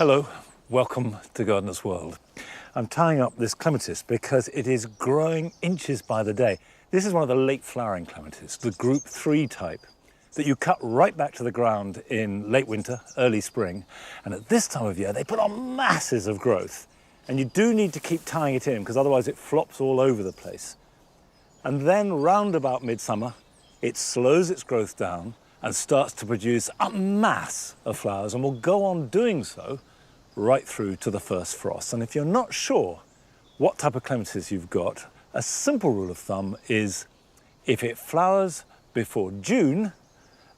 Hello, welcome to Gardener's World. I'm tying up this clematis because it is growing inches by the day. This is one of the late flowering clematis, the group 3 type, that you cut right back to the ground in late winter, early spring. And at this time of year, they put on masses of growth. And you do need to keep tying it in because otherwise it flops all over the place. And then round about midsummer, it slows its growth down and starts to produce a mass of flowers and will go on doing so right through to the first frost. And if you're not sure what type of clematis you've got, a simple rule of thumb is if it flowers before June,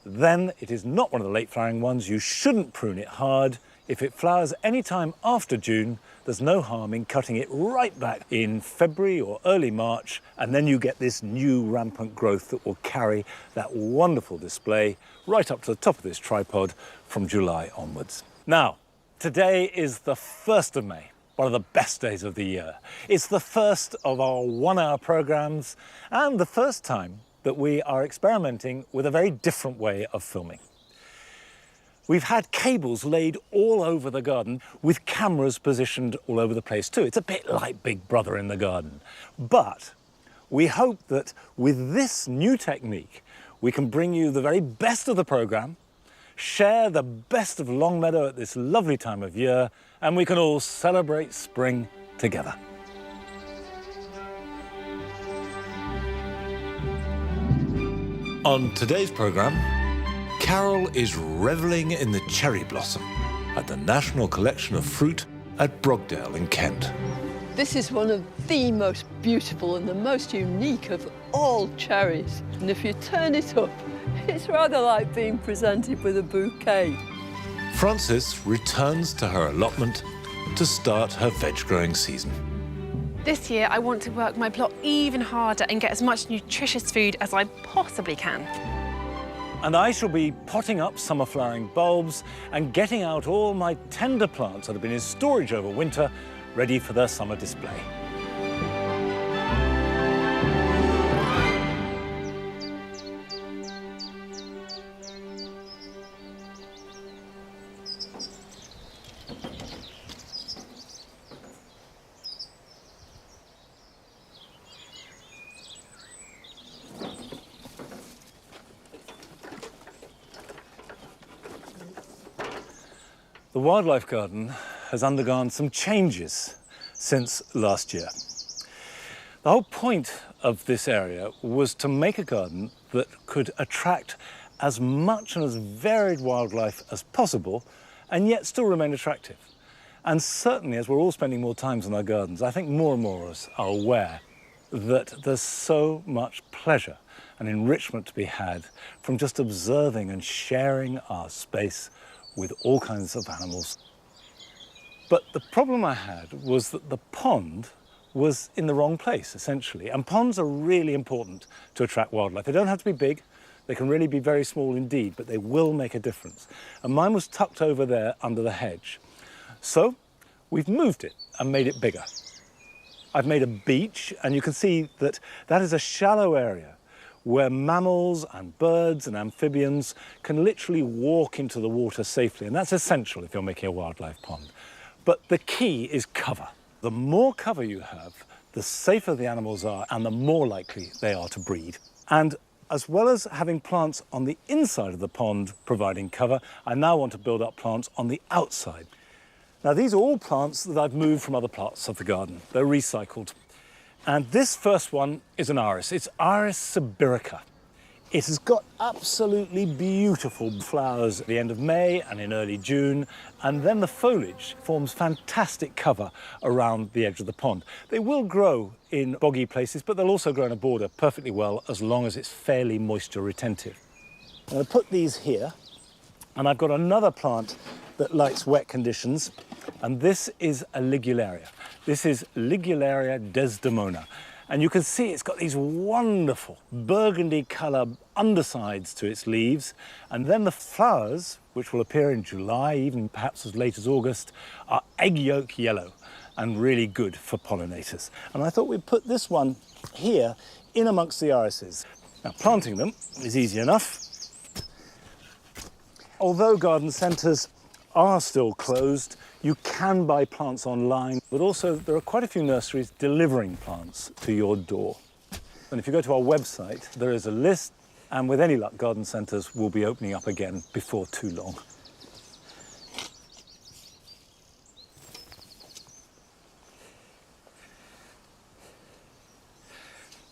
then it is not one of the late flowering ones. You shouldn't prune it hard. If it flowers any time after June, there's no harm in cutting it right back in February or early March, and then you get this new rampant growth that will carry that wonderful display right up to the top of this tripod from July onwards. Now, today is the 1st of May, one of the best days of the year. It's the first of our 1-hour programs and the first time that we are experimenting with a very different way of filming. We've had cables laid all over the garden with cameras positioned all over the place too. It's a bit like Big Brother in the garden. But we hope that with this new technique, we can bring you the very best of the programme, share the best of Longmeadow at this lovely time of year, and we can all celebrate spring together. On today's programme, Carol is revelling in the cherry blossom at the National Collection of Fruit at Brogdale in Kent. This is one of the most beautiful and the most unique of all cherries. And if you turn it up, it's rather like being presented with a bouquet. Frances returns to her allotment to start her veg-growing season. This year, I want to work my plot even harder and get as much nutritious food as I possibly can. And I shall be potting up summer flowering bulbs and getting out all my tender plants that have been in storage over winter, ready for their summer display. The wildlife garden has undergone some changes since last year. The whole point of this area was to make a garden that could attract as much and as varied wildlife as possible and yet still remain attractive. And certainly as we're all spending more time in our gardens, I think more and more of us are aware that there's so much pleasure and enrichment to be had from just observing and sharing our space with all kinds of animals. But the problem I had was that the pond was in the wrong place, essentially. And ponds are really important to attract wildlife. They don't have to be big. They can really be very small indeed, but they will make a difference. And mine was tucked over there under the hedge. So we've moved it and made it bigger. I've made a beach, and you can see that that is a shallow area where mammals and birds and amphibians can literally walk into the water safely. And that's essential if you're making a wildlife pond. But the key is cover. The more cover you have, the safer the animals are and the more likely they are to breed. And as well as having plants on the inside of the pond providing cover, I now want to build up plants on the outside. Now, these are all plants that I've moved from other parts of the garden. They're recycled. And this first one is an iris. It's Iris sibirica. It has got absolutely beautiful flowers at the end of May and in early June, and then the foliage forms fantastic cover around the edge of the pond. They will grow in boggy places, but they'll also grow in a border perfectly well as long as it's fairly moisture retentive. I'm going to put these here, and I've got another plant that likes wet conditions, and this is a ligularia. This is Ligularia desdemona. And you can see it's got these wonderful burgundy colour undersides to its leaves. And then the flowers, which will appear in July, even perhaps as late as August, are egg yolk yellow and really good for pollinators. And I thought we'd put this one here in amongst the irises. Now, planting them is easy enough. Although garden centres are still closed, You can buy plants online, but also there are quite a few nurseries delivering plants to your door. And if you go to our website, there is a list, and with any luck, garden centres will be opening up again before too long.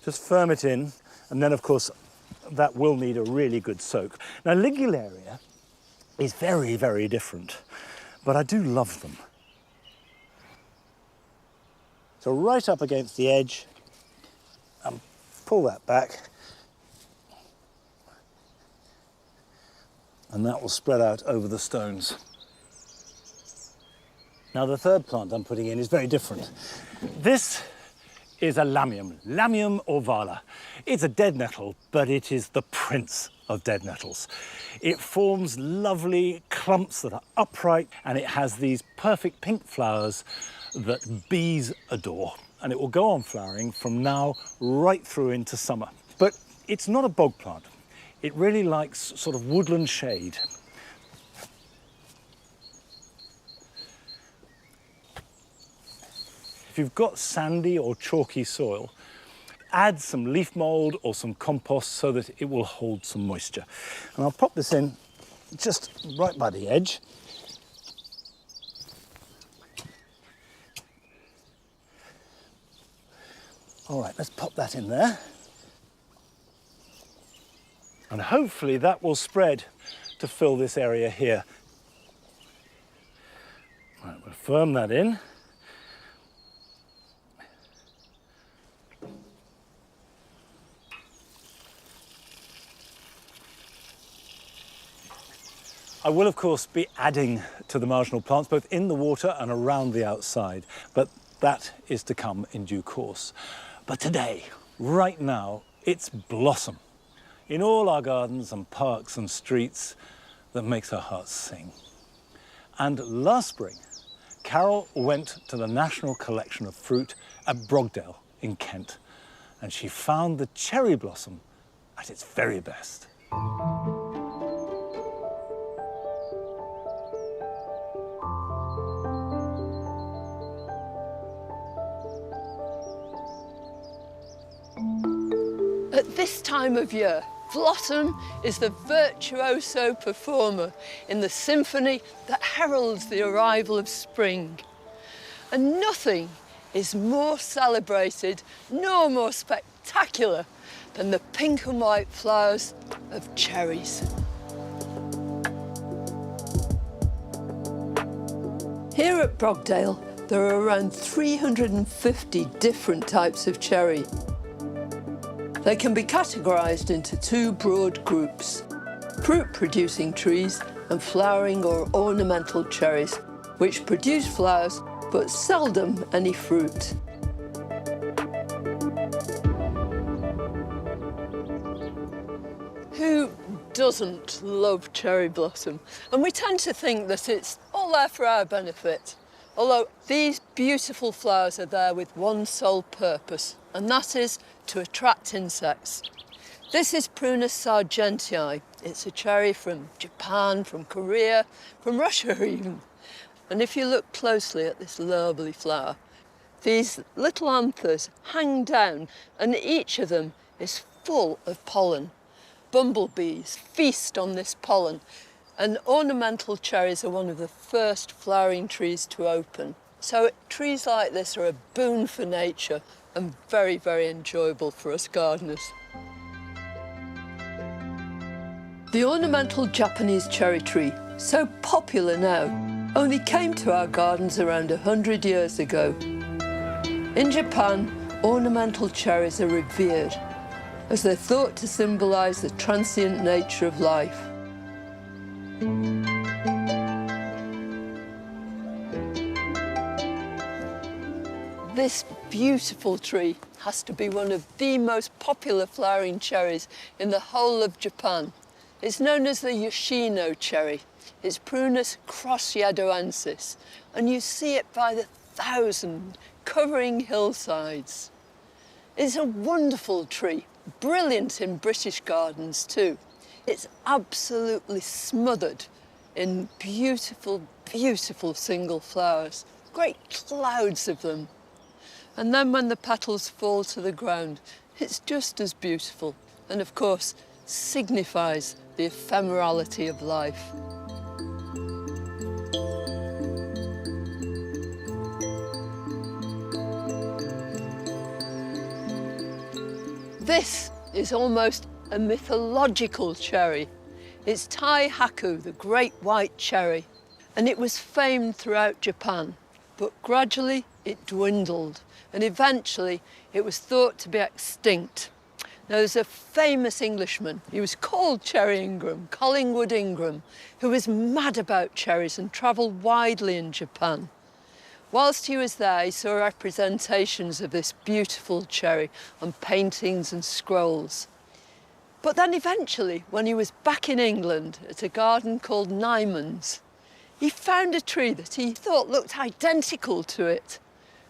Just firm it in, and then of course that will need a really good soak. Now Ligularia is very, very different, but I do love them. So right up against the edge, and pull that back, and that will spread out over the stones. Now the third plant I'm putting in is very different. This is a Lamium, Lamium orvala. It's a dead nettle, but it is the prince of dead nettles. It forms lovely clumps that are upright, and it has these perfect pink flowers that bees adore. And it will go on flowering from now right through into summer. But it's not a bog plant. It really likes sort of woodland shade. If you've got sandy or chalky soil, add some leaf mould or some compost so that it will hold some moisture. And I'll pop this in just right by the edge. All right, let's pop that in there. And hopefully that will spread to fill this area here. Right, we'll firm that in. I will, of course, be adding to the marginal plants, both in the water and around the outside, but that is to come in due course. But today, right now, it's blossom in all our gardens and parks and streets that makes our hearts sing. And last spring, Carol went to the National Collection of Fruit at Brogdale in Kent, and she found the cherry blossom at its very best. At this time of year, Blossom is the virtuoso performer in the symphony that heralds the arrival of spring. And nothing is more celebrated nor more spectacular than the pink and white flowers of cherries. Here at Brogdale, there are around 350 different types of cherry. They can be categorised into two broad groups: fruit-producing trees and flowering or ornamental cherries, which produce flowers but seldom any fruit. Who doesn't love cherry blossom? And we tend to think that it's all there for our benefit. Although these beautiful flowers are there with one sole purpose, and that is to attract insects. This is Prunus sargentii. It's a cherry from Japan, from Korea, from Russia even. And if you look closely at this lovely flower, these little anthers hang down, and each of them is full of pollen. Bumblebees feast on this pollen, and ornamental cherries are one of the first flowering trees to open. So trees like this are a boon for nature and very, very enjoyable for us gardeners. The ornamental Japanese cherry tree, so popular now, only came to our gardens around 100 years ago. In Japan, ornamental cherries are revered, as they're thought to symbolise the transient nature of life. This beautiful tree has to be one of the most popular flowering cherries in the whole of Japan. It's known as the Yoshino cherry. It's Prunus crossyadoensis, and you see it by the thousand, covering hillsides. It's a wonderful tree, brilliant in British gardens too. It's absolutely smothered in beautiful beautiful single flowers, great clouds of them. And then when the petals fall to the ground, it's just as beautiful, and of course, signifies the ephemerality of life. This is almost a mythological cherry. It's Tai Haku, the great white cherry, and it was famed throughout Japan, but gradually it dwindled, and eventually it was thought to be extinct. Now, there's a famous Englishman, he was called Cherry Ingram, Collingwood Ingram, who was mad about cherries and travelled widely in Japan. Whilst he was there, he saw representations of this beautiful cherry on paintings and scrolls. But then eventually, when he was back in England at a garden called Nyman's, he found a tree that he thought looked identical to it.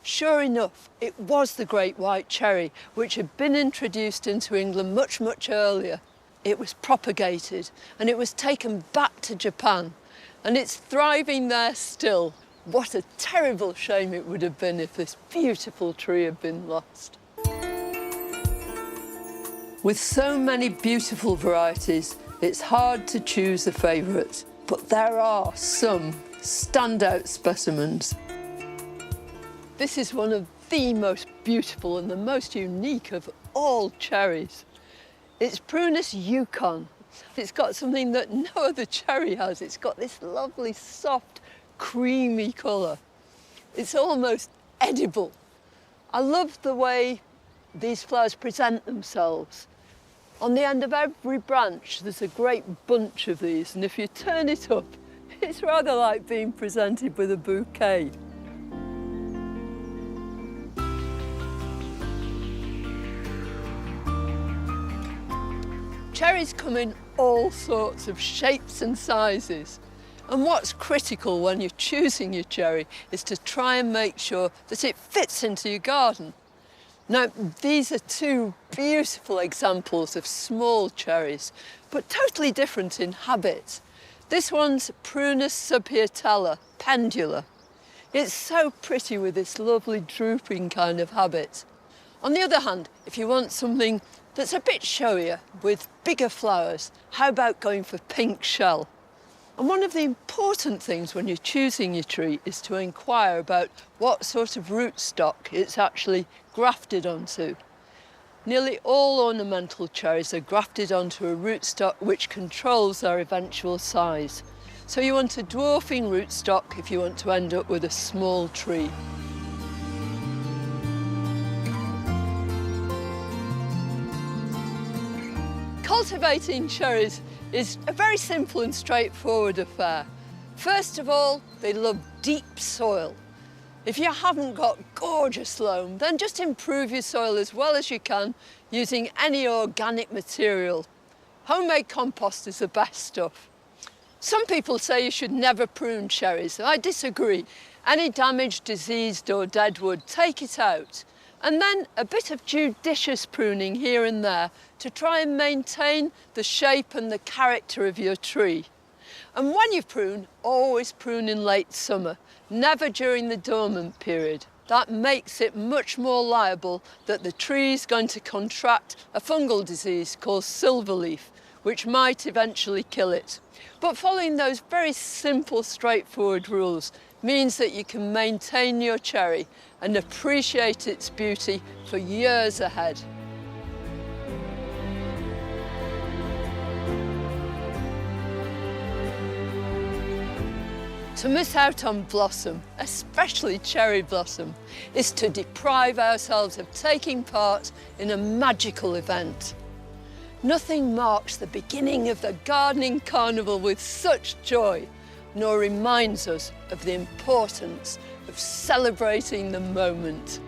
Sure enough, it was the great white cherry, which had been introduced into England much, much earlier. It was propagated and it was taken back to Japan, and it's thriving there still. What a terrible shame it would have been if this beautiful tree had been lost. With so many beautiful varieties, it's hard to choose a favourite, but there are some standout specimens. This is one of the most beautiful and the most unique of all cherries. It's Prunus Yukon. It's got something that no other cherry has. It's got this lovely, soft, creamy colour. It's almost edible. I love the way these flowers present themselves. On the end of every branch, there's a great bunch of these, and if you turn it up, it's rather like being presented with a bouquet. Cherries come in all sorts of shapes and sizes. And what's critical when you're choosing your cherry is to try and make sure that it fits into your garden. Now, these are two beautiful examples of small cherries, but totally different in habit. This one's Prunus subhiatella, pendula. It's so pretty with this lovely drooping kind of habit. On the other hand, if you want something that's a bit showier with bigger flowers, how about going for pink shell? And one of the important things when you're choosing your tree is to inquire about what sort of rootstock it's actually grafted onto. Nearly all ornamental cherries are grafted onto a rootstock which controls their eventual size. So you want a dwarfing rootstock if you want to end up with a small tree. Cultivating cherries is a very simple and straightforward affair. First of all, they love deep soil. If you haven't got gorgeous loam, then just improve your soil as well as you can using any organic material. Homemade compost is the best stuff. Some people say you should never prune cherries. I disagree. Any damaged, diseased or dead wood, take it out. And then a bit of judicious pruning here and there to try and maintain the shape and the character of your tree. And when you prune, always prune in late summer, never during the dormant period. That makes it much more liable that the tree is going to contract a fungal disease called silverleaf, which might eventually kill it. But following those very simple, straightforward rules means that you can maintain your cherry and appreciate its beauty for years ahead. To miss out on blossom, especially cherry blossom, is to deprive ourselves of taking part in a magical event. Nothing marks the beginning of the gardening carnival with such joy, nor reminds us of the importance of celebrating the moment.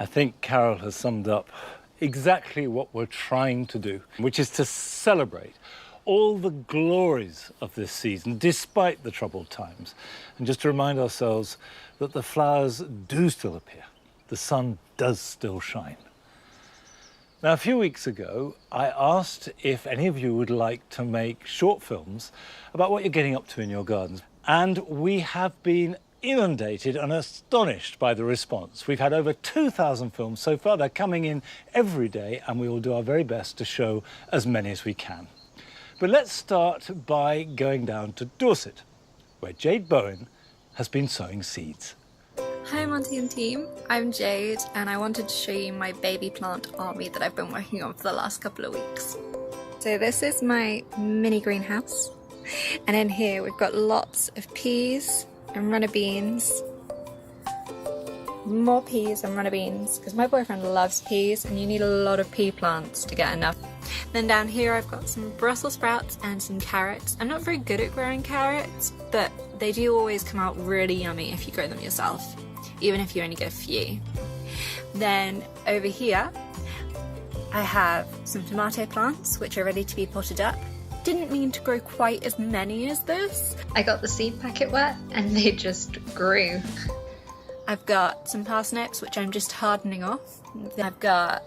I think Carol has summed up exactly what we're trying to do, which is to celebrate all the glories of this season, despite the troubled times, and just to remind ourselves that the flowers do still appear. The sun does still shine. Now, a few weeks ago, I asked if any of you would like to make short films about what you're getting up to in your gardens. And we have been inundated and astonished by the response. We've had over 2,000 films so far. They're coming in every day, and we will do our very best to show as many as we can. But let's start by going down to Dorset, where Jade Bowen has been sowing seeds. Hi Monty and team, I'm Jade and I wanted to show you my baby plant army that I've been working on for the last couple of weeks. So this is my mini greenhouse, and in here we've got lots of peas and runner beans. More peas and runner beans because my boyfriend loves peas and you need a lot of pea plants to get enough. Then down here I've got some Brussels sprouts and some carrots. I'm not very good at growing carrots, but they do always come out really yummy if you grow them yourself, even if you only get a few. Then over here I have some tomato plants which are ready to be potted up. Didn't mean to grow quite as many as this. I got the seed packet wet and they just grew. I've got some parsnips which I'm just hardening off. Then I've got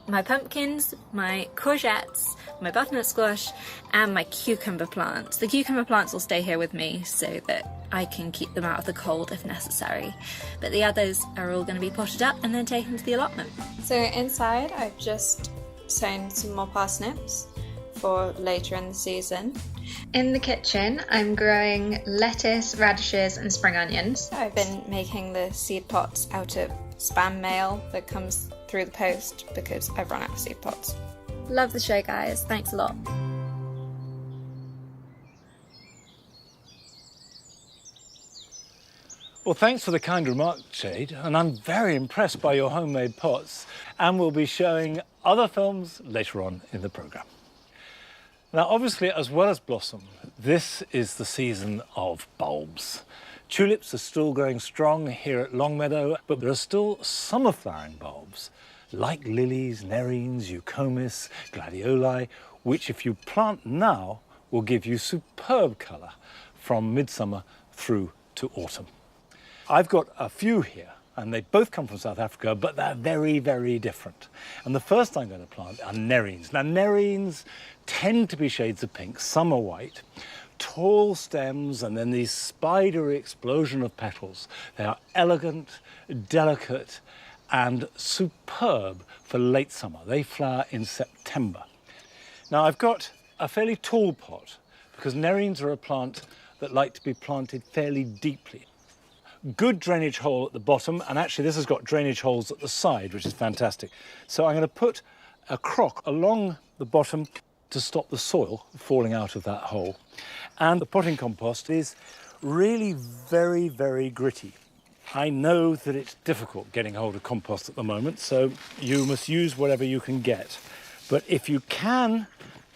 my pumpkins, my courgettes, my butternut squash and my cucumber plants. The cucumber plants will stay here with me so that I can keep them out of the cold if necessary. But the others are all going to be potted up and then taken to the allotment. So inside I've just sown some more parsnips for later in the season. In the kitchen I'm growing lettuce, radishes and spring onions. I've been making the seed pots out of spam mail that comes through the post because I've run out of seed pots. Love the show guys, thanks a lot. Well, thanks for the kind remark, Jade, and I'm very impressed by your homemade pots, and we'll be showing other films later on in the programme. Now, obviously, as well as blossom, this is the season of bulbs. Tulips are still growing strong here at Longmeadow, but there are still summer-flowering bulbs, like lilies, nerines, eucomis, gladioli, which if you plant now will give you superb colour from midsummer through to autumn. I've got a few here, and they both come from South Africa, but they're very, very different. And the first I'm going to plant are nerines. Now, nerines tend to be shades of pink, some are white, tall stems, and then these spidery explosion of petals. They are elegant, delicate, and superb for late summer. They flower in September. Now, I've got a fairly tall pot because nerines are a plant that like to be planted fairly deeply. Good drainage hole at the bottom, and actually this has got drainage holes at the side, which is fantastic. So I'm going to put a crock along the bottom to stop the soil falling out of that hole. And the potting compost is really very, very gritty. I know that it's difficult getting hold of compost at the moment, so you must use whatever you can get. But if you can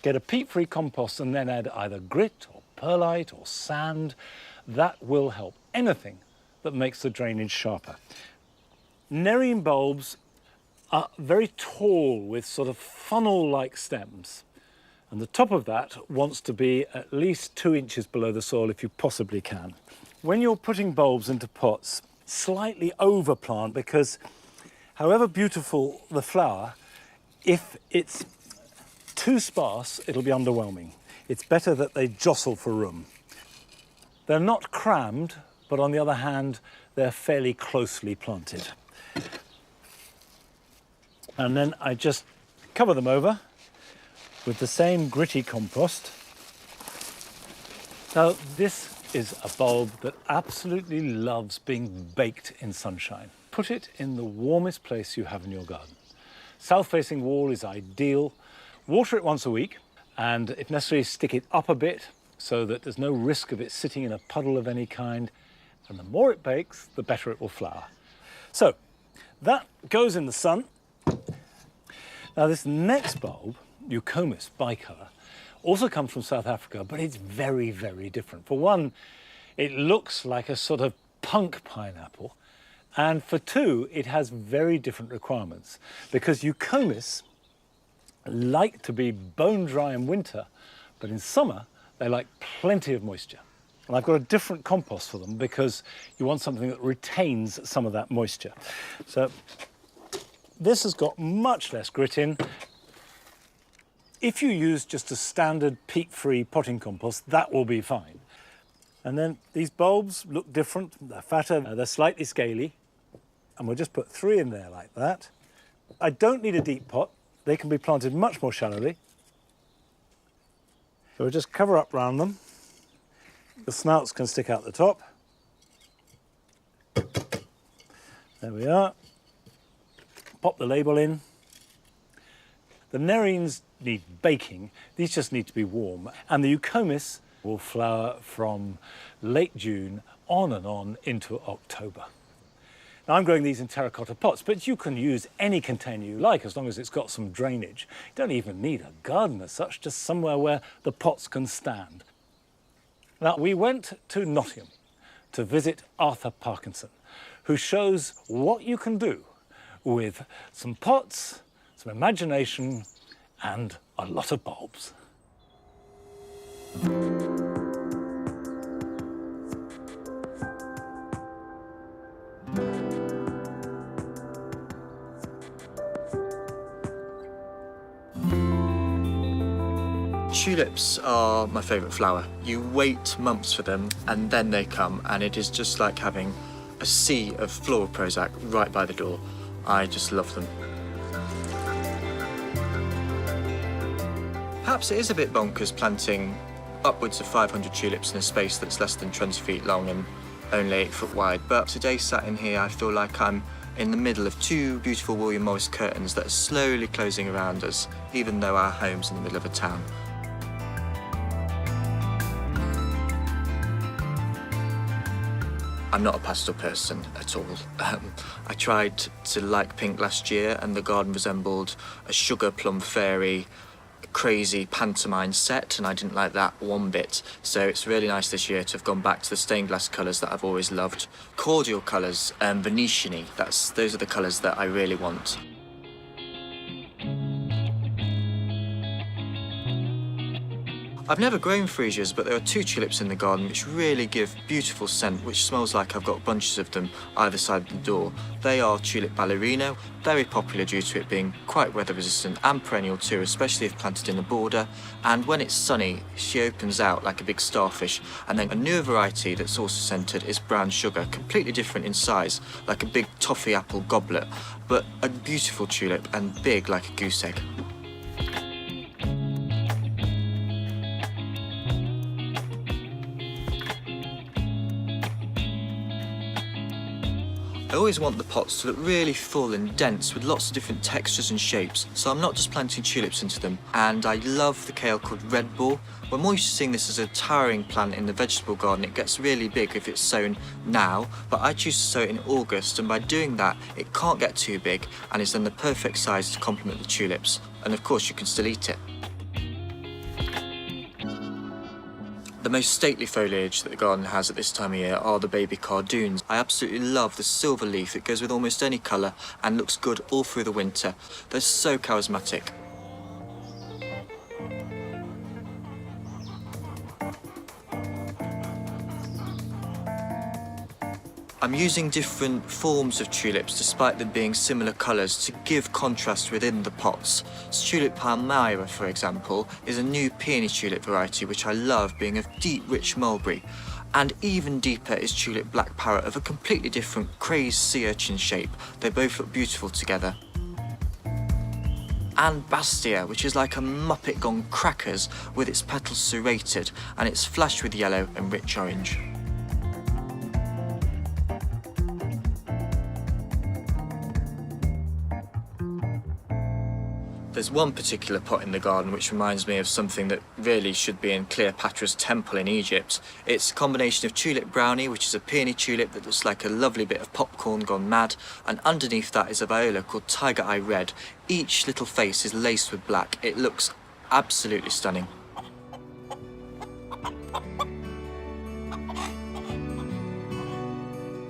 get a peat-free compost and then add either grit or perlite or sand, that will help anything that makes the drainage sharper. Nerine bulbs are very tall with sort of funnel-like stems. And the top of that wants to be at least 2 inches below the soil if you possibly can. When you're putting bulbs into pots, slightly overplant because however beautiful the flower, if it's too sparse, it'll be underwhelming. It's better that they jostle for room. They're not crammed, but on the other hand, they're fairly closely planted. And then I just cover them over with the same gritty compost. Now, this is a bulb that absolutely loves being baked in sunshine. Put it in the warmest place you have in your garden. South-facing wall is ideal. Water it once a week, and if necessary, stick it up a bit so that there's no risk of it sitting in a puddle of any kind. And the more it bakes, the better it will flower. So that goes in the sun. Now, this next bulb, eucomis bicolor, also comes from South Africa, but it's very, very different. For one, it looks like a sort of punk pineapple. And for two, it has very different requirements because eucomis like to be bone dry in winter, But in summer, they like plenty of moisture. And I've got a different compost for them because you want something that retains some of that moisture. So this has got much less grit in. If you use just a standard peat-free potting compost, that will be fine. And then these bulbs look different. They're fatter, they're slightly scaly. And we'll just put 3 in there like that. I don't need a deep pot. They can be planted much more shallowly. So we'll just cover up round them. The snouts can stick out the top. There we are. Pop the label in. The nerines need baking. These just need to be warm. And the eucomis will flower from late June on and on into October. Now, I'm growing these in terracotta pots, but you can use any container you like as long as it's got some drainage. You don't even need a garden as such, just somewhere where the pots can stand. Now, we went to Nottingham to visit Arthur Parkinson, who shows what you can do with some pots, some imagination, and a lot of bulbs. Tulips are my favourite flower. You wait months for them and then they come, and it is just like having a sea of floral Prozac right by the door. I just love them. Perhaps it is a bit bonkers planting upwards of 500 tulips in a space that's less than 20 feet long and only 8 foot wide, but today sat in here I feel like I'm in the middle of 2 beautiful William Morris curtains that are slowly closing around us, even though our home's in the middle of a town. I'm not a pastel person at all. I tried to like pink last year and the garden resembled a sugar plum fairy, crazy pantomime set, and I didn't like that one bit. So it's really nice this year to have gone back to the stained glass colours that I've always loved. Cordial colours and Venetian-y, those are the colours that I really want. I've never grown freesias, but there are 2 tulips in the garden which really give beautiful scent, which smells like I've got bunches of them either side of the door. They are tulip ballerino, very popular due to it being quite weather resistant and perennial too, especially if planted in a border. And when it's sunny, she opens out like a big starfish. And then a newer variety that's also scented is brown sugar, completely different in size, like a big toffee apple goblet, but a beautiful tulip and big like a goose egg. I always want the pots to look really full and dense with lots of different textures and shapes, so I'm not just planting tulips into them. And I love the kale called Red Ball. We're more used to seeing this as a towering plant in the vegetable garden. It gets really big if it's sown now, but I choose to sow it in August, and by doing that, it can't get too big and is then the perfect size to complement the tulips. And of course, you can still eat it. The most stately foliage that the garden has at this time of year are the baby cardoons. I absolutely love the silver leaf. It goes with almost any colour and looks good all through the winter. They're so charismatic. I'm using different forms of tulips despite them being similar colours to give contrast within the pots. Tulip Palmyra, for example, is a new peony tulip variety which I love, being of deep, rich mulberry. And even deeper is Tulip Black Parrot of a completely different crazed sea urchin shape. They both look beautiful together. And Bastia, which is like a muppet gone crackers with its petals serrated and it's flashed with yellow and rich orange. There's one particular pot in the garden which reminds me of something that really should be in Cleopatra's temple in Egypt. It's a combination of tulip brownie, which is a peony tulip that looks like a lovely bit of popcorn gone mad, and underneath that is a viola called Tiger Eye Red. Each little face is laced with black. It looks absolutely stunning.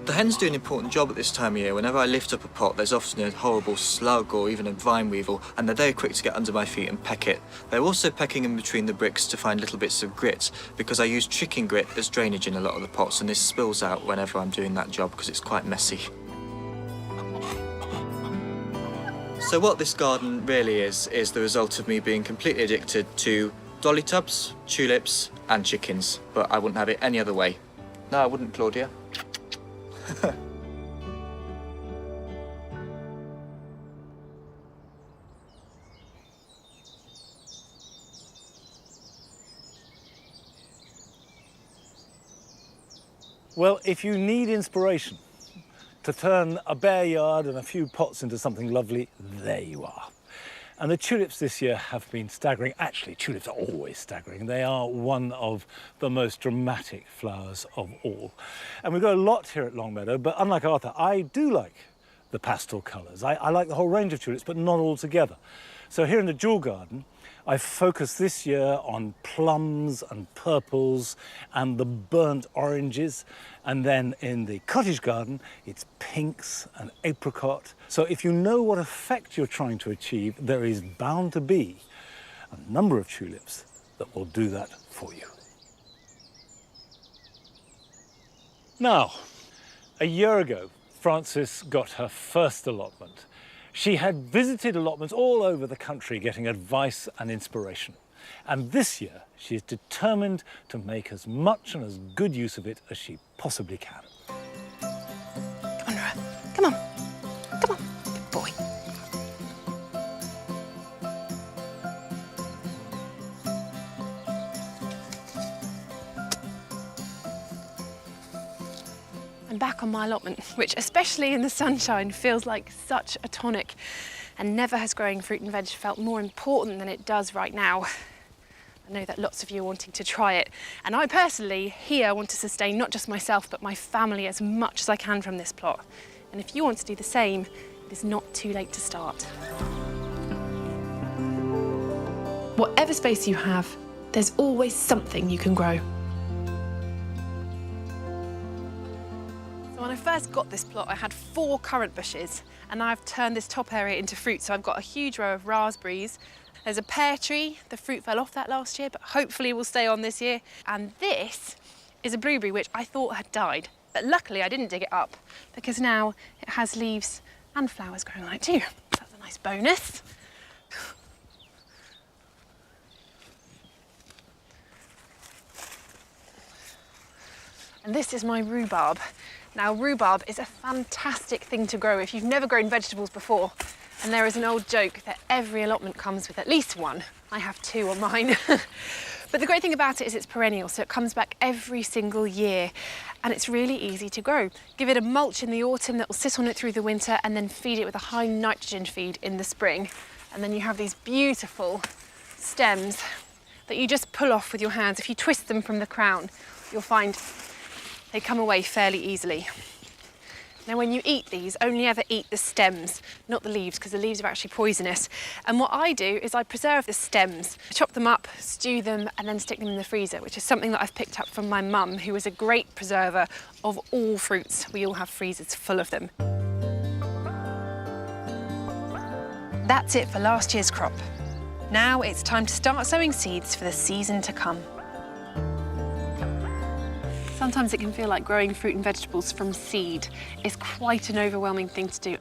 The hens do an important job at this time of year. Whenever I lift up a pot, there's often a horrible slug or even a vine weevil, and they're very quick to get under my feet and peck it. They're also pecking in between the bricks to find little bits of grit, because I use chicken grit as drainage in a lot of the pots, and this spills out whenever I'm doing that job because it's quite messy. So what this garden really is the result of me being completely addicted to dolly tubs, tulips and chickens, but I wouldn't have it any other way. No, I wouldn't, Claudia. Well, if you need inspiration to turn a bare yard and a few pots into something lovely, there you are. And the tulips this year have been staggering. Actually, tulips are always staggering. They are one of the most dramatic flowers of all. And we've got a lot here at Longmeadow, but unlike Arthur, I do like the pastel colours. I like the whole range of tulips, but not all together. So here in the Jewel Garden, I've focused this year on plums and purples and the burnt oranges. And then in the cottage garden, it's pinks and apricot. So if you know what effect you're trying to achieve, there is bound to be a number of tulips that will do that for you. Now, a year ago, Frances got her first allotment. She had visited allotments all over the country getting advice and inspiration. And this year, she is determined to make as much and as good use of it as she possibly can. Come on, Nora. Come on. Come on. Good boy. I'm back on my allotment, which, especially in the sunshine, feels like such a tonic. And never has growing fruit and veg felt more important than it does right now. I know that lots of you are wanting to try it. And I personally here want to sustain not just myself, but my family as much as I can from this plot. And if you want to do the same, it is not too late to start. Whatever space you have, there's always something you can grow. So when I first got this plot, I had 4 currant bushes, and I've turned this top area into fruit. So I've got a huge row of raspberries. There's a pear tree. The fruit fell off that last year, but hopefully will stay on this year. And this is a blueberry, which I thought had died. But luckily I didn't dig it up, because now it has leaves and flowers growing on it too. That's a nice bonus. And this is my rhubarb. Now, rhubarb is a fantastic thing to grow if you've never grown vegetables before. And there is an old joke that every allotment comes with at least one. I have 2 on mine. But the great thing about it is it's perennial, so it comes back every single year. And it's really easy to grow. Give it a mulch in the autumn that will sit on it through the winter, and then feed it with a high nitrogen feed in the spring. And then you have these beautiful stems that you just pull off with your hands. If you twist them from the crown, you'll find they come away fairly easily. Now, when you eat these, only ever eat the stems, not the leaves, because the leaves are actually poisonous. And what I do is I preserve the stems, chop them up, stew them, and then stick them in the freezer, which is something that I've picked up from my mum, who is a great preserver of all fruits. We all have freezers full of them. That's it for last year's crop. Now it's time to start sowing seeds for the season to come. Sometimes it can feel like growing fruit and vegetables from seed is quite an overwhelming thing to do.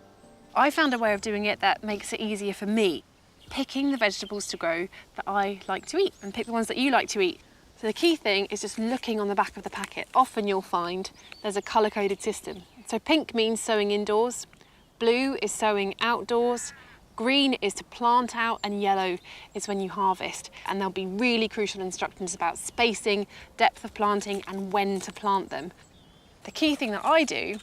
I found a way of doing it that makes it easier for me, picking the vegetables to grow that I like to eat, and pick the ones that you like to eat. So the key thing is just looking on the back of the packet. Often you'll find there's a colour-coded system. So pink means sowing indoors, blue is sowing outdoors, green is to plant out, and yellow is when you harvest. And there'll be really crucial instructions about spacing, depth of planting, and when to plant them. The key thing that I do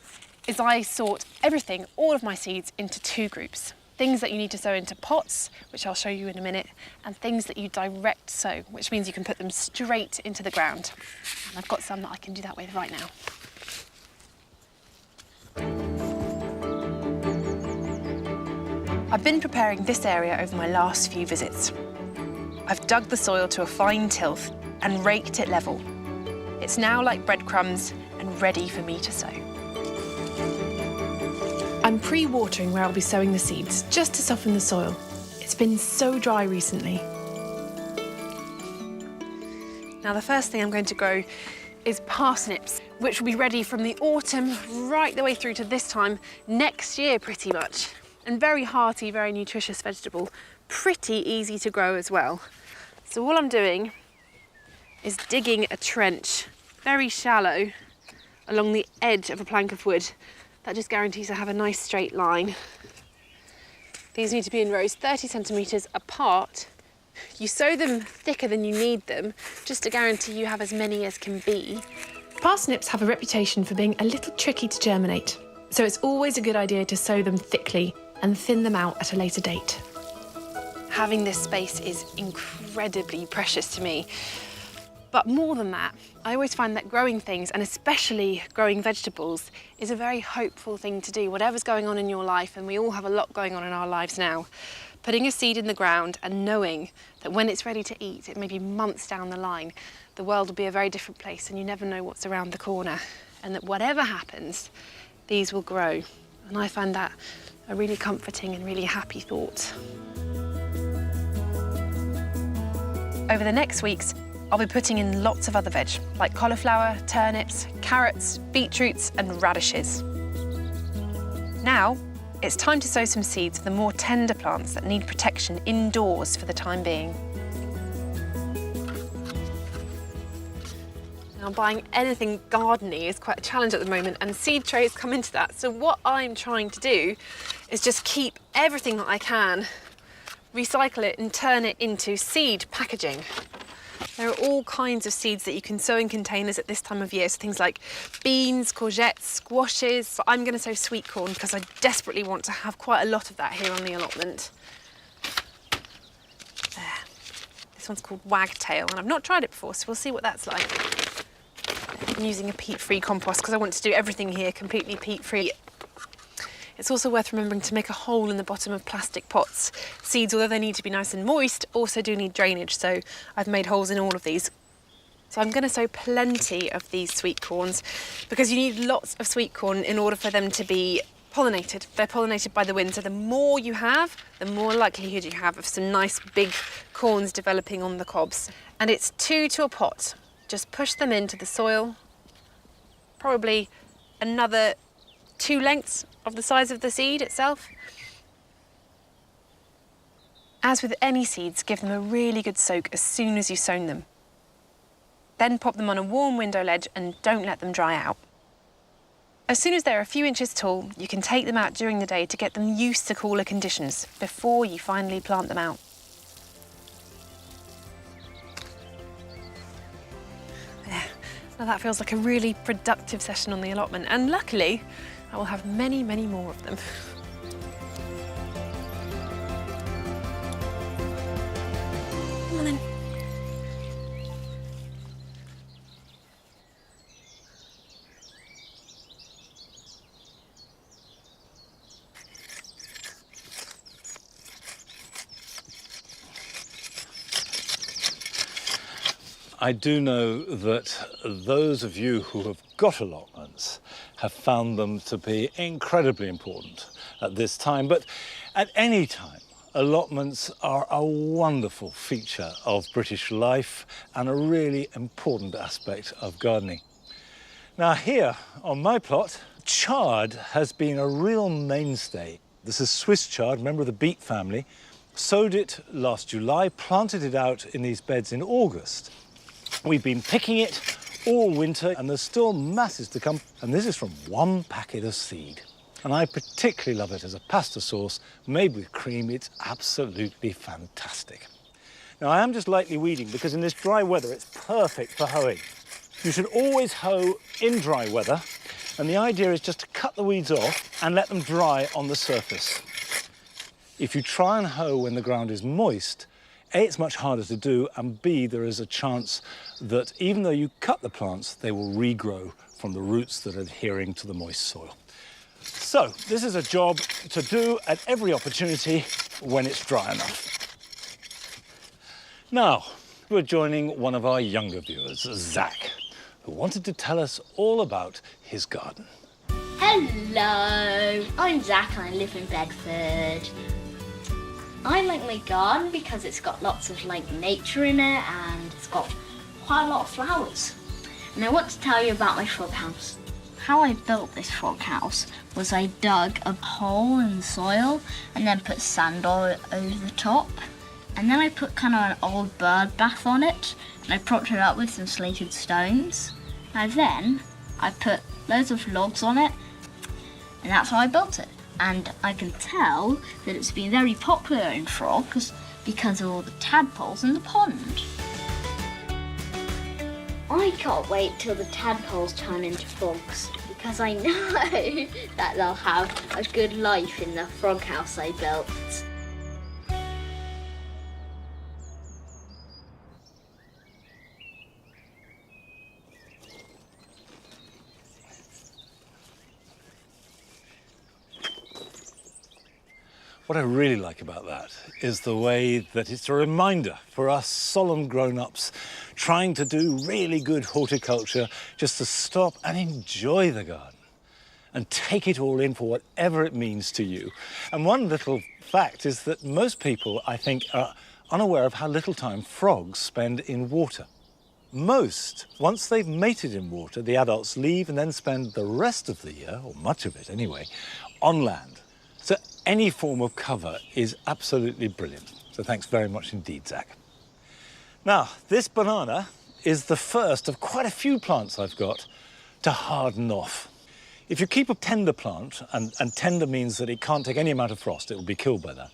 is I sort everything, all of my seeds, into 2 groups. Things that you need to sow into pots, which I'll show you in a minute, and things that you direct sow, which means you can put them straight into the ground. And I've got some that I can do that with right now. I've been preparing this area over my last few visits. I've dug the soil to a fine tilth and raked it level. It's now like breadcrumbs and ready for me to sow. I'm pre-watering where I'll be sowing the seeds, just to soften the soil. It's been so dry recently. Now the first thing I'm going to grow is parsnips, which will be ready from the autumn right the way through to this time next year pretty much. And very hearty, very nutritious vegetable. Pretty easy to grow as well. So all I'm doing is digging a trench, very shallow, along the edge of a plank of wood. That just guarantees I have a nice straight line. These need to be in rows 30 centimetres apart. You sow them thicker than you need them, just to guarantee you have as many as can be. Parsnips have a reputation for being a little tricky to germinate, so it's always a good idea to sow them thickly and thin them out at a later date. Having this space is incredibly precious to me. But more than that, I always find that growing things, and especially growing vegetables, is a very hopeful thing to do, whatever's going on in your life, and we all have a lot going on in our lives now. Putting a seed in the ground and knowing that when it's ready to eat, it may be months down the line, the world will be a very different place and you never know what's around the corner. And that whatever happens, these will grow. And I find that a really comforting and really happy thought. Over the next weeks, I'll be putting in lots of other veg, like cauliflower, turnips, carrots, beetroots and radishes. Now, it's time to sow some seeds for the more tender plants that need protection indoors for the time being. Now, buying anything garden-y is quite a challenge at the moment, and seed trays come into that. So what I'm trying to do is just keep everything that I can, recycle it and turn it into seed packaging. There are all kinds of seeds that you can sow in containers at this time of year, so things like beans, courgettes, squashes. But I'm going to sow sweet corn because I desperately want to have quite a lot of that here on the allotment. There. This one's called wagtail, and I've not tried it before, so we'll see what that's like. I'm using a peat-free compost because I want to do everything here completely peat-free. It's also worth remembering to make a hole in the bottom of plastic pots. Seeds, although they need to be nice and moist, also do need drainage, so I've made holes in all of these. So I'm going to sow plenty of these sweet corns because you need lots of sweet corn in order for them to be pollinated. They're pollinated by the wind, so the more you have, the more likelihood you have of some nice big corns developing on the cobs. And it's 2 to a pot. Just push them into the soil, probably another 2 lengths of the size of the seed itself. As with any seeds, give them a really good soak as soon as you've sown them. Then pop them on a warm window ledge and don't let them dry out. As soon as they're a few inches tall, you can take them out during the day to get them used to cooler conditions before you finally plant them out. There. Now that feels like a really productive session on the allotment, and luckily, I will have many, many more of them. Come on then. I do know that those of you who have got allotments have found them to be incredibly important at this time, but at any time, allotments are a wonderful feature of British life and a really important aspect of gardening. Now here on my plot, chard has been a real mainstay. This is Swiss chard, member of the beet family. Sowed it last July, planted it out in these beds in August. We've been picking it all winter, and there's still masses to come. And this is from 1 packet of seed. And I particularly love it as a pasta sauce made with cream. It's absolutely fantastic. Now, I am just lightly weeding because in this dry weather, it's perfect for hoeing. You should always hoe in dry weather, and the idea is just to cut the weeds off and let them dry on the surface. If you try and hoe when the ground is moist, A, it's much harder to do, and B, there is a chance that even though you cut the plants, they will regrow from the roots that are adhering to the moist soil. So this is a job to do at every opportunity when it's dry enough. Now, we're joining one of our younger viewers, Zach, who wanted to tell us all about his garden. Hello, I'm Zach and I live in Bedford. I like my garden because it's got lots of nature in it and it's got quite a lot of flowers. And I want to tell you about my frog house. How I built this frog house was I dug a hole in the soil and then put sand over the top. And then I put kind of an old bird bath on it and I propped it up with some slated stones. And then I put loads of logs on it and that's how I built it. And I can tell that it's been very popular in frogs because of all the tadpoles in the pond. I can't wait till the tadpoles turn into frogs because I know that they'll have a good life in the frog house I built. What I really like about that is the way that it's a reminder for us solemn grown-ups trying to do really good horticulture just to stop and enjoy the garden and take it all in for whatever it means to you. And one little fact is that most people, I think, are unaware of how little time frogs spend in water. Most, once they've mated in water, the adults leave and then spend the rest of the year, or much of it anyway, on land. So any form of cover is absolutely brilliant. So thanks very much indeed, Zach. Now, this banana is the first of quite a few plants I've got to harden off. If you keep a tender plant, and tender means that it can't take any amount of frost, it will be killed by that.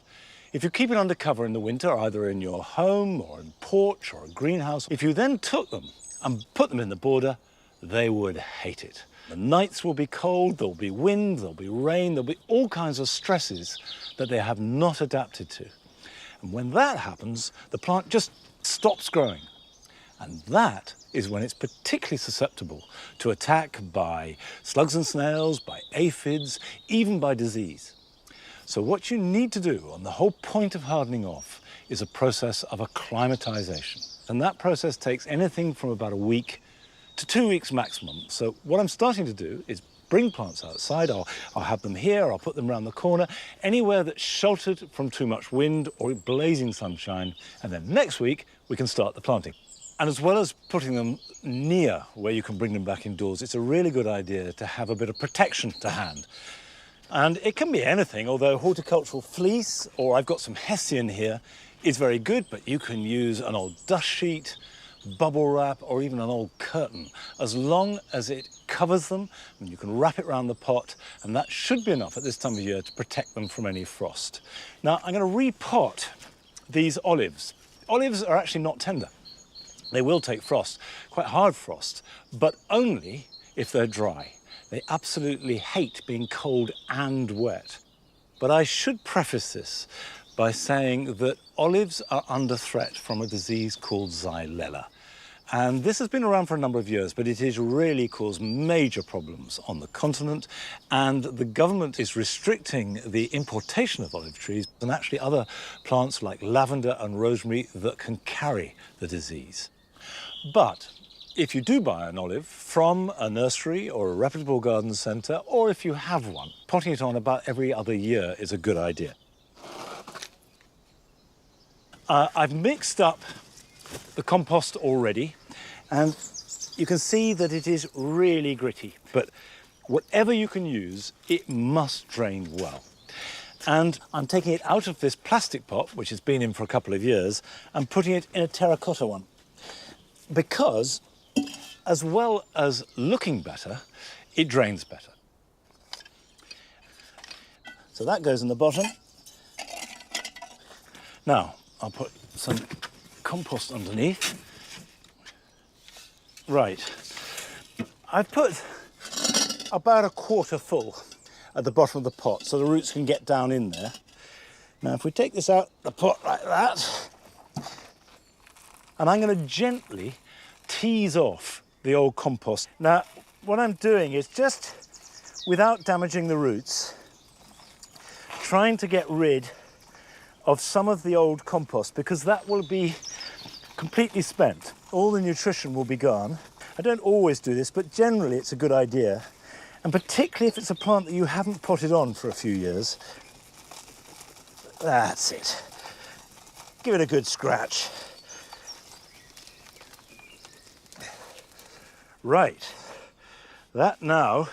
If you keep it under cover in the winter, either in your home or in porch or a greenhouse, if you then took them and put them in the border, they would hate it. The nights will be cold, there'll be wind, there'll be rain, there'll be all kinds of stresses that they have not adapted to. And when that happens, the plant just stops growing. And that is when it's particularly susceptible to attack by slugs and snails, by aphids, even by disease. So what you need to do, and the whole point of hardening off, is a process of acclimatization. And that process takes anything from about a week to 2 weeks maximum. So what I'm starting to do is bring plants outside. I'll have them here, I'll put them around the corner, anywhere that's sheltered from too much wind or blazing sunshine. And then next week, we can start the planting. And as well as putting them near where you can bring them back indoors, it's a really good idea to have a bit of protection to hand. And it can be anything, although horticultural fleece, or I've got some hessian here, is very good, but you can use an old dust sheet, bubble wrap, or even an old curtain, as long as it covers them, and you can wrap it around the pot, and that should be enough at this time of year to protect them from any frost. Now, I'm going to repot these olives. Olives are actually not tender. They will take frost, quite hard frost, but only if they're dry. They absolutely hate being cold and wet. But I should preface this by saying that olives are under threat from a disease called xylella. And this has been around for a number of years, but it has really caused major problems on the continent, and the government is restricting the importation of olive trees and actually other plants like lavender and rosemary that can carry the disease. But if you do buy an olive from a nursery or a reputable garden centre, or if you have one, potting it on about every other year is a good idea. I've mixed up the compost already, and you can see that it is really gritty, but whatever you can use, it must drain well. And I'm taking it out of this plastic pot, which has been in for a couple of years, and putting it in a terracotta one. Because, as well as looking better, it drains better. So that goes in the bottom. Now, I'll put some compost underneath. Right. I've put about a quarter full at the bottom of the pot so the roots can get down in there. Now, if we take this out the pot like that, and I'm going to gently tease off the old compost. Now, what I'm doing is just, without damaging the roots, trying to get rid of some of the old compost, because that will be completely spent. All the nutrition will be gone. I don't always do this, but generally it's a good idea. And particularly if it's a plant that you haven't potted on for a few years. That's it. Give it a good scratch. Right. That now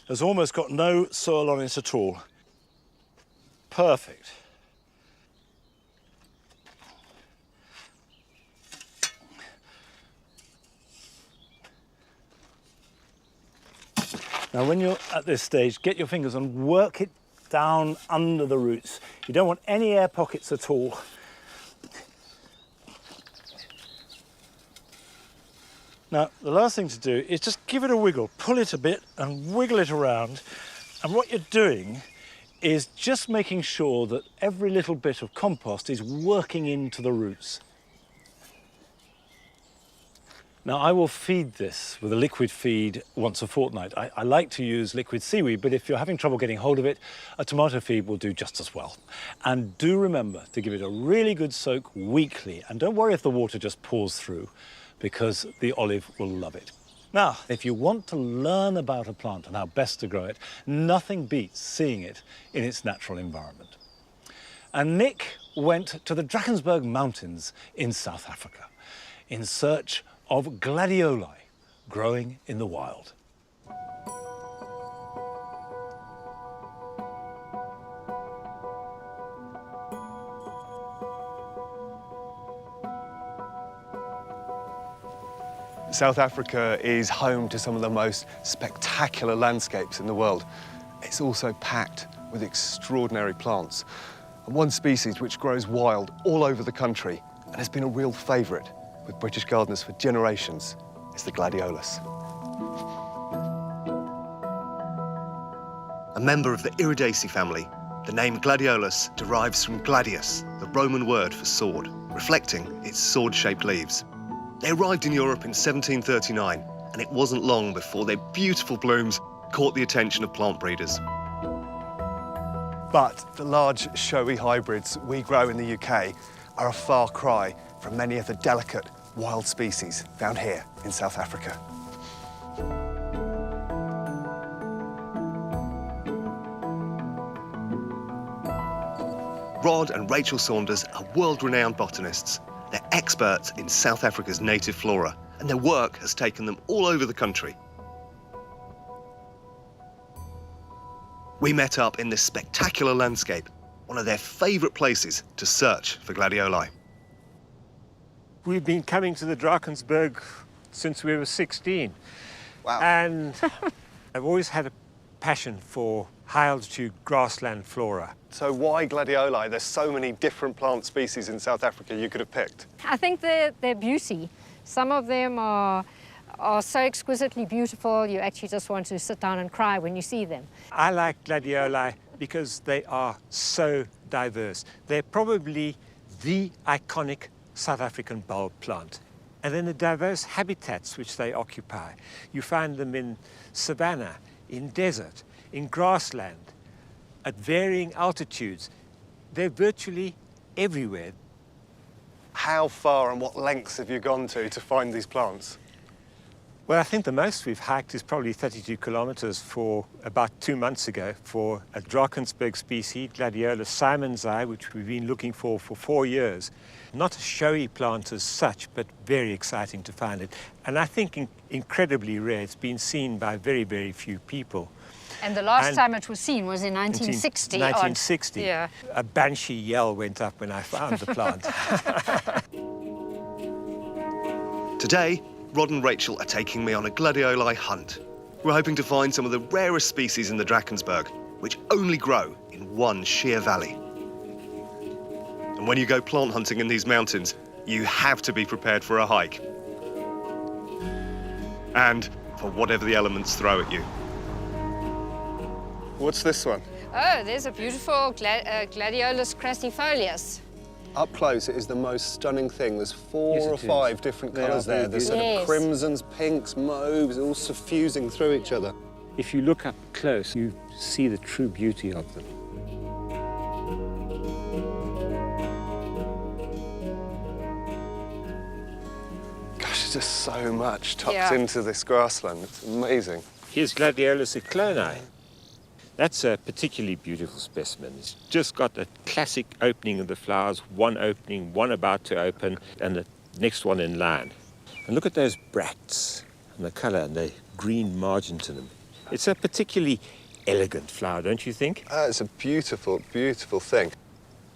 has almost got no soil on it at all. Perfect. Now, when you're at this stage, get your fingers and work it down under the roots. You don't want any air pockets at all. Now, the last thing to do is just give it a wiggle, pull it a bit and wiggle it around. And what you're doing is just making sure that every little bit of compost is working into the roots. Now, I will feed this with a liquid feed once a fortnight. I like to use liquid seaweed, but if you're having trouble getting hold of it, a tomato feed will do just as well. And do remember to give it a really good soak weekly. And don't worry if the water just pours through, because the olive will love it. Now, if you want to learn about a plant and how best to grow it, nothing beats seeing it in its natural environment. And Nick went to the Drakensberg Mountains in South Africa in search of gladioli growing in the wild. South Africa is home to some of the most spectacular landscapes in the world. It's also packed with extraordinary plants. And one species which grows wild all over the country and has been a real favourite with British gardeners for generations is the gladiolus. A member of the Iridaceae family, the name gladiolus derives from gladius, the Roman word for sword, reflecting its sword-shaped leaves. They arrived in Europe in 1739, and it wasn't long before their beautiful blooms caught the attention of plant breeders. But the large, showy hybrids we grow in the UK are a far cry from many of the delicate, wild species found here in South Africa. Rod and Rachel Saunders are world-renowned botanists. They're experts in South Africa's native flora, and their work has taken them all over the country. We met up in this spectacular landscape, one of their favourite places to search for gladioli. We've been coming to the Drakensberg since we were 16. Wow. And I've always had a passion for high-altitude grassland flora. So why gladioli? There's so many different plant species in South Africa you could have picked. I think their beauty. Some of them are so exquisitely beautiful, you actually just want to sit down and cry when you see them. I like gladioli because they are so diverse. They're probably the iconic South African bulb plant. And then the diverse habitats which they occupy. You find them in savanna, in desert, in grassland, at varying altitudes. They're virtually everywhere. How far and what lengths have you gone to find these plants? Well, I think the most we've hiked is probably 32 kilometers for about 2 months ago for a Drakensberg species, Gladiolus simonsi, which we've been looking for 4 years. Not a showy plant as such, but very exciting to find it. And I think incredibly rare. It's been seen by very, very few people. And the last time it was seen was in 1960. 1960. Yeah. A banshee yell went up when I found the plant. Today, Rod and Rachel are taking me on a gladioli hunt. We're hoping to find some of the rarest species in the Drakensberg, which only grow in one sheer valley. And when you go plant hunting in these mountains, you have to be prepared for a hike. And for whatever the elements throw at you. What's this one? Oh, there's a beautiful Gladiolus crassifolius. Up close, it is the most stunning thing. There's four or five different colours there. There's sort of crimsons, pinks, mauves, all suffusing through each other. If you look up close, you see the true beauty of them. Gosh, there's just so much tucked into this grassland. It's amazing. Here's Gladiolus ecloni. That's a particularly beautiful specimen. It's just got a classic opening of the flowers, one opening, one about to open, and the next one in line. And look at those bracts and the colour and the green margin to them. It's a particularly elegant flower, don't you think? It's a beautiful, beautiful thing.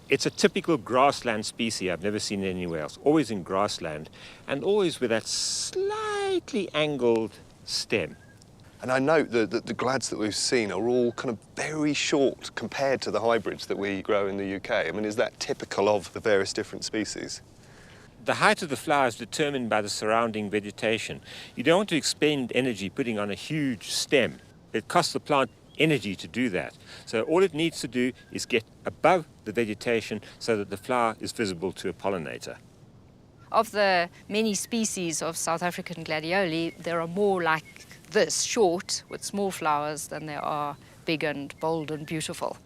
It's a typical grassland species. I've never seen it anywhere else. Always in grassland, and always with that slightly angled stem. And I note that the glads that we've seen are all kind of very short compared to the hybrids that we grow in the UK. I mean, is that typical of the various different species? The height of the flower is determined by the surrounding vegetation. You don't want to expend energy putting on a huge stem. It costs the plant energy to do that. So all it needs to do is get above the vegetation so that the flower is visible to a pollinator. Of the many species of South African gladioli, there are more like this, short, with small flowers, than there are big and bold and beautiful.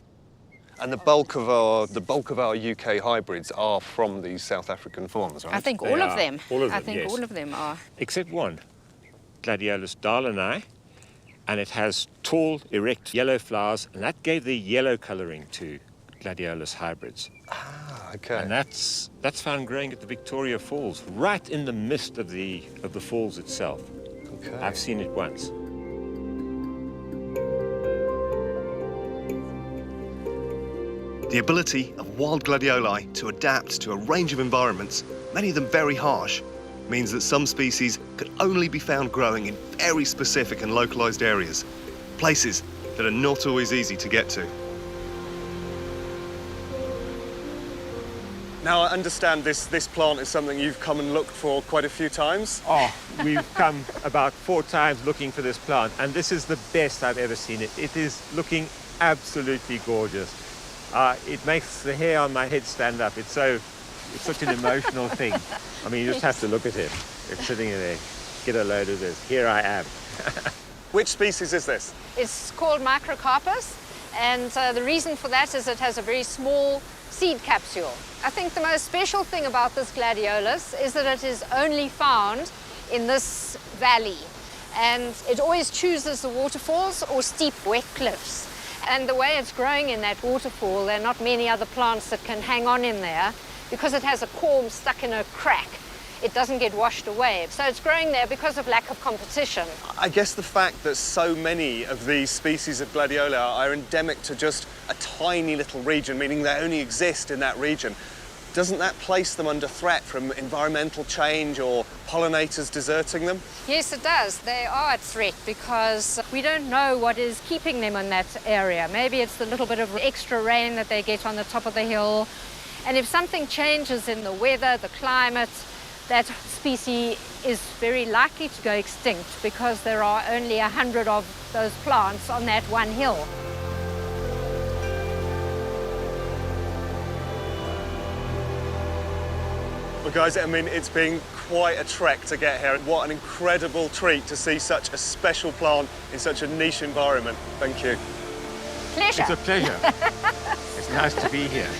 And the bulk of our UK hybrids are from these South African forms, right? I think all of them. All of them, I think yes. all of them are. Except one, Gladiolus darleni, and it has tall, erect, yellow flowers, and that gave the yellow colouring to Gladiolus hybrids. Ah, okay. And that's found growing at the Victoria Falls, right in the midst of the falls itself. Okay. I've seen it once. The ability of wild gladioli to adapt to a range of environments, many of them very harsh, means that some species could only be found growing in very specific and localised areas, places that are not always easy to get to. Now, I understand this plant is something you've come and looked for quite a few times. Oh, we've come about 4 times looking for this plant, and this is the best I've ever seen it. It is looking absolutely gorgeous. It makes the hair on my head stand up. It's such an emotional thing. I mean, you just have to look at it. It's sitting there. Get a load of this. Here I am. Which species is this? It's called Microcarpus, and the reason for that is it has a very small seed capsule. I think the most special thing about this gladiolus is that it is only found in this valley, and it always chooses the waterfalls or steep wet cliffs. And the way it's growing in that waterfall, there are not many other plants that can hang on in there because it has a corm stuck in a crack. It doesn't get washed away. So it's growing there because of lack of competition. I guess the fact that so many of these species of gladiola are endemic to just a tiny little region, meaning they only exist in that region, doesn't that place them under threat from environmental change or pollinators deserting them? Yes, it does. They are at threat because we don't know what is keeping them in that area. Maybe it's the little bit of extra rain that they get on the top of the hill. And if something changes in the weather, the climate, that species is very likely to go extinct because there are only 100 of those plants on that one hill. Well, guys, I mean, it's been quite a trek to get here. What an incredible treat to see such a special plant in such a niche environment. Thank you. Pleasure. It's a pleasure. It's nice to be here.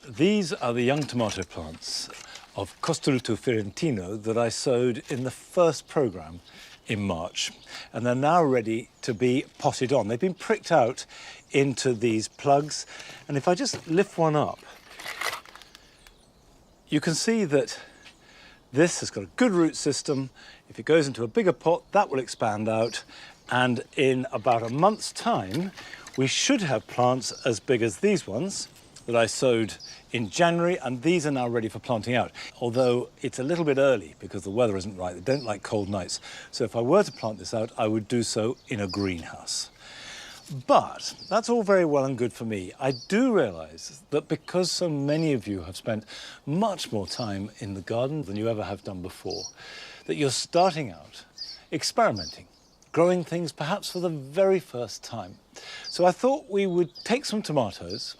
These are the young tomato plants of Costoluto Fiorentino that I sowed in the first programme in March, and they're now ready to be potted on. They've been pricked out into these plugs, and if I just lift one up, you can see that this has got a good root system. If it goes into a bigger pot, that will expand out, and in about a month's time, we should have plants as big as these ones that I sowed in January, and these are now ready for planting out. Although it's a little bit early because the weather isn't right. They don't like cold nights. So if I were to plant this out, I would do so in a greenhouse. But that's all very well and good for me. I do realise that because so many of you have spent much more time in the garden than you ever have done before, that you're starting out experimenting, growing things perhaps for the very first time. So I thought we would take some tomatoes,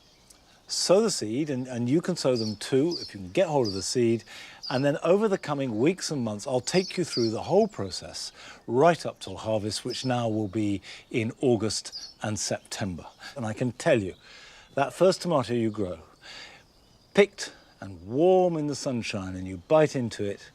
sow the seed, and you can sow them too if you can get hold of the seed. And then over the coming weeks and months, I'll take you through the whole process right up till harvest, which now will be in August and September. And I can tell you, that first tomato you grow, picked and warm in the sunshine, and you bite into it,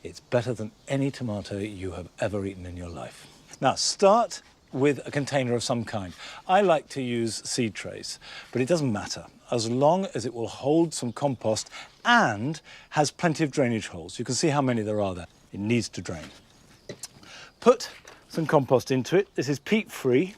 it's better than any tomato you have ever eaten in your life. Now, start with a container of some kind. I like to use seed trays, but it doesn't matter, as long as it will hold some compost and has plenty of drainage holes. You can see how many there are there. It needs to drain. Put some compost into it. This is peat-free.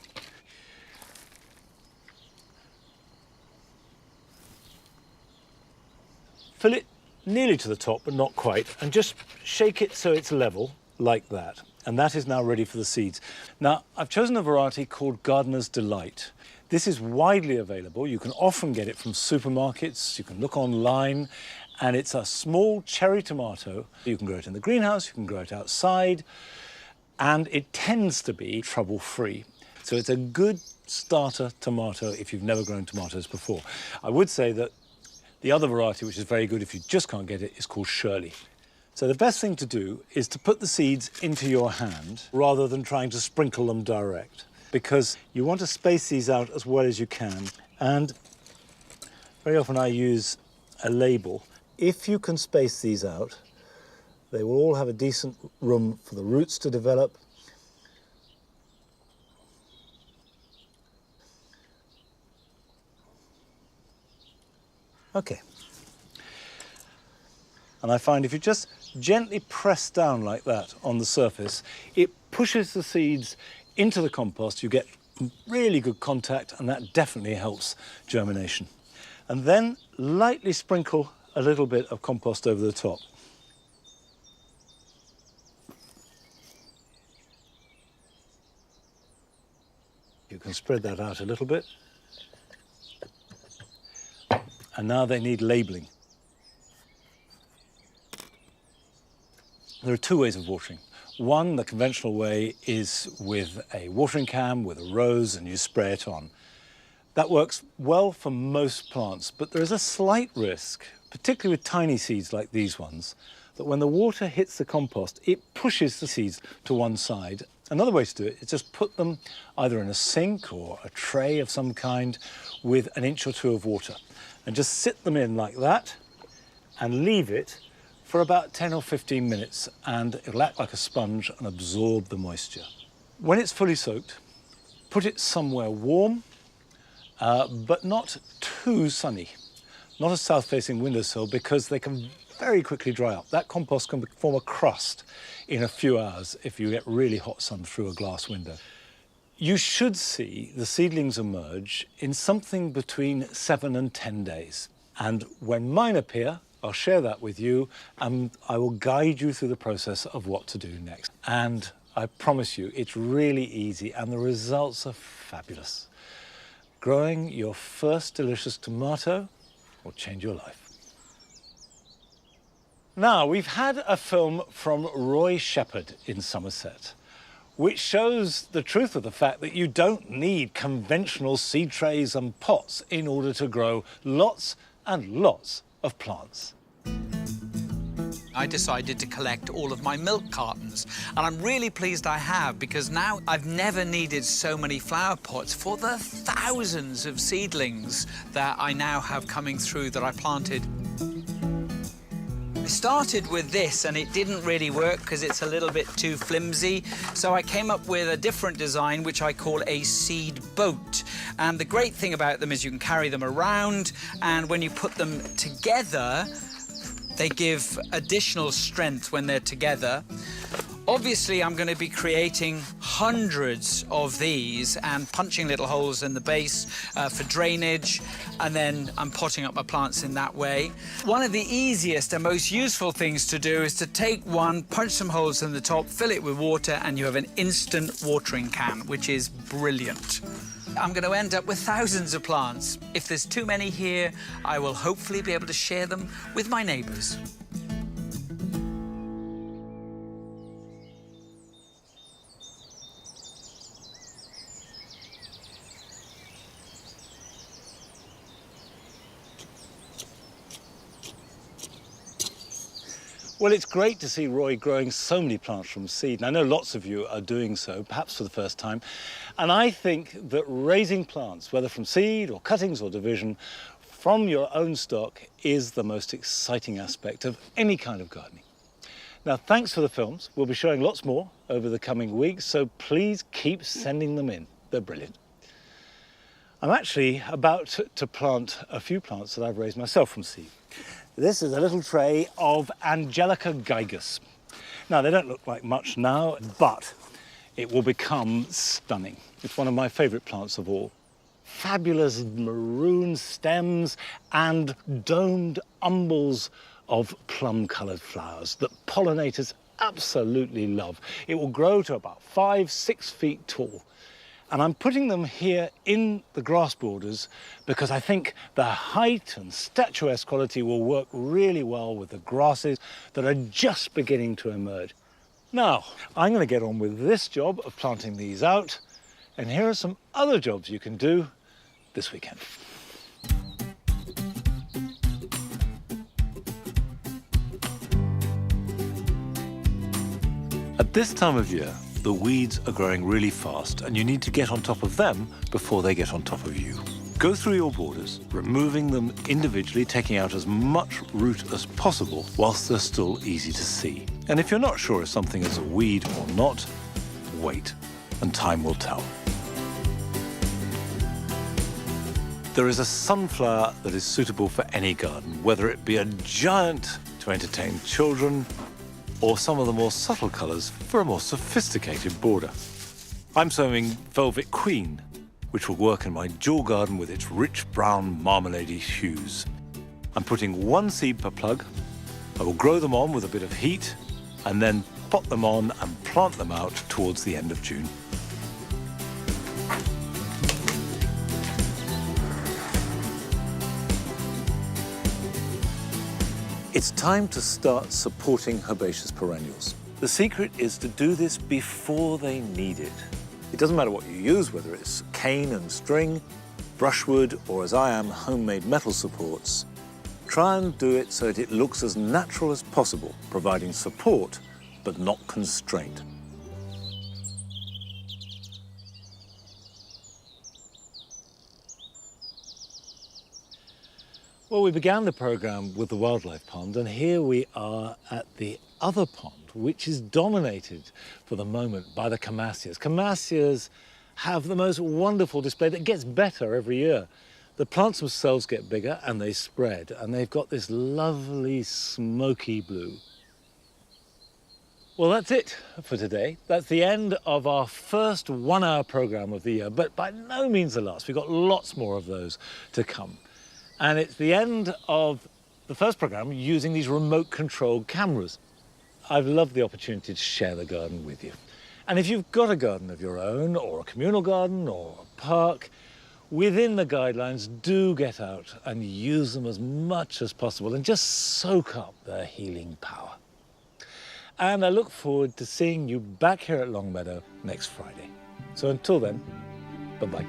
Fill it nearly to the top, but not quite, and just shake it so it's level, like that. And that is now ready for the seeds. Now, I've chosen a variety called Gardener's Delight. This is widely available. You can often get it from supermarkets. You can look online, and it's a small cherry tomato. You can grow it in the greenhouse, you can grow it outside, and it tends to be trouble-free. So it's a good starter tomato if you've never grown tomatoes before. I would say that the other variety, which is very good if you just can't get it, is called Shirley. So the best thing to do is to put the seeds into your hand rather than trying to sprinkle them direct, because you want to space these out as well as you can. And very often I use a label. If you can space these out, they will all have a decent room for the roots to develop. Okay. And I find if you just gently press down like that on the surface, it pushes the seeds into the compost. You get really good contact, and that definitely helps germination. And then lightly sprinkle a little bit of compost over the top. You can spread that out a little bit. And now they need labeling. There are two ways of watering. One, the conventional way, is with a watering can with a rose and you spray it on. That works well for most plants, but there is a slight risk, particularly with tiny seeds like these ones, that when the water hits the compost, it pushes the seeds to one side. Another way to do it is just put them either in a sink or a tray of some kind with an inch or two of water, and just sit them in like that and leave it for about 10 or 15 minutes, and it'll act like a sponge and absorb the moisture. When it's fully soaked, put it somewhere warm, but not too sunny. Not a south-facing windowsill, because they can very quickly dry up. That compost can form a crust in a few hours if you get really hot sun through a glass window. You should see the seedlings emerge in something between 7 and 10 days. And when mine appear, I'll share that with you, and I will guide you through the process of what to do next. And I promise you, it's really easy, and the results are fabulous. Growing your first delicious tomato will change your life. Now, we've had a film from Roy Shepherd in Somerset, which shows the truth of the fact that you don't need conventional seed trays and pots in order to grow lots and lots of plants. I decided to collect all of my milk cartons, and I'm really pleased I have, because now I've never needed so many flower pots for the thousands of seedlings that I now have coming through that I planted. I started with this and it didn't really work because it's a little bit too flimsy, so I came up with a different design which I call a seed boat. And the great thing about them is you can carry them around, and when you put them together, they give additional strength when they're together. Obviously, I'm going to be creating hundreds of these and punching little holes in the base for drainage, and then I'm potting up my plants in that way. One of the easiest and most useful things to do is to take one, punch some holes in the top, fill it with water, and you have an instant watering can, which is brilliant. I'm going to end up with thousands of plants. If there's too many here, I will hopefully be able to share them with my neighbours. Well, it's great to see Roy growing so many plants from seed, and I know lots of you are doing so, perhaps for the first time. And I think that raising plants, whether from seed or cuttings or division, from your own stock is the most exciting aspect of any kind of gardening. Now, thanks for the films. We'll be showing lots more over the coming weeks, so please keep sending them in. They're brilliant. I'm actually about to plant a few plants that I've raised myself from seed. This is a little tray of Angelica gigas. Now, they don't look like much now, but it will become stunning. It's one of my favourite plants of all. Fabulous maroon stems and domed umbels of plum-coloured flowers that pollinators absolutely love. It will grow to about 5-6 feet tall. And I'm putting them here in the grass borders because I think the height and statuesque quality will work really well with the grasses that are just beginning to emerge. Now, I'm going to get on with this job of planting these out, and here are some other jobs you can do this weekend. At this time of year, the weeds are growing really fast and you need to get on top of them before they get on top of you. Go through your borders, removing them individually, taking out as much root as possible whilst they're still easy to see. And if you're not sure if something is a weed or not, wait, and time will tell. There is a sunflower that is suitable for any garden, whether it be a giant to entertain children, or some of the more subtle colours for a more sophisticated border. I'm sowing Velvet Queen, which will work in my jewel garden with its rich brown marmalade hues. I'm putting 1 seed per plug. I will grow them on with a bit of heat and then pot them on and plant them out towards the end of June. It's time to start supporting herbaceous perennials. The secret is to do this before they need it. It doesn't matter what you use, whether it's cane and string, brushwood, or as I am, homemade metal supports. Try and do it so that it looks as natural as possible, providing support, but not constraint. Well, we began the programme with the wildlife pond, and here we are at the other pond, which is dominated for the moment by the Camasias. Camasias have the most wonderful display that gets better every year. The plants themselves get bigger and they spread, and they've got this lovely smoky blue. Well, that's it for today. That's the end of our first 1-hour programme of the year, but by no means the last. We've got lots more of those to come. And it's the end of the first programme using these remote-controlled cameras. I've loved the opportunity to share the garden with you. And if you've got a garden of your own, or a communal garden, or a park, within the guidelines, do get out and use them as much as possible and just soak up their healing power. And I look forward to seeing you back here at Longmeadow next Friday. So until then, bye-bye.